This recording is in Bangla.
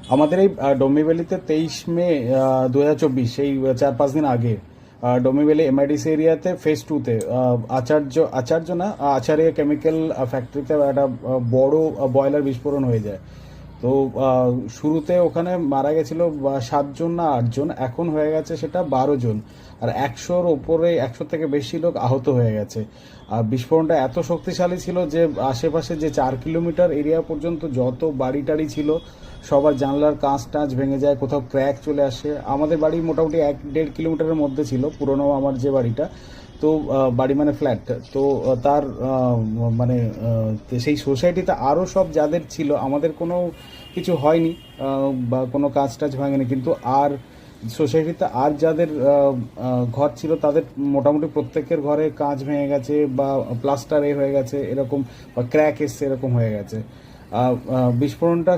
আমাদের এই ডোম্বিভ্যালিতে 23 মে 2024, এই 4-5 দিন আগে ডোম্বিভ্যালি এমআইডিসি এরিয়াতে ফেজ 2-তে আচার্য না আচার্য কেমিক্যাল ফ্যাক্টরিতে একটা বড় বয়লার বিস্ফোরণ হয়ে যায়। তো শুরুতে ওখানে মারা গেছিল 7 জন না 8 জন, এখন হয়ে গেছে সেটা 12 জন। আর 100-র ওপরে, 100 থেকে বেশি লোক আহত হয়ে গেছে। আর বিস্ফোরণটা এত শক্তিশালী ছিল যে আশেপাশে যে 4 কিলোমিটার এরিয়া পর্যন্ত যত বাড়ি টাড়ি ছিল সবার জানলার কাঁচ টাঁচ ভেঙে যায়, কোথাও ক্র্যাক চলে আসে। আমাদের বাড়ি মোটামুটি 1-1.5 কিলোমিটারের মধ্যে ছিল, পুরনো আমার যে বাড়িটা। তো বাড়ি মানে ফ্ল্যাট। তো তার মানে সেই সোসাইটিতে আরও সব যাদের ছিল, আমাদের কোনো কিছু হয়নি বা কোনো কাজ টাজ ভাঙেনি, কিন্তু আর সোসাইটিতে আর যাদের ঘর ছিল তাদের মোটামুটি প্রত্যেকের ঘরে কাঁচ ভেঙে গেছে বা প্লাস্টার হয়ে গেছে এরকম, বা ক্র্যাক এসছে এরকম হয়ে গেছে। বিস্ফোরণটা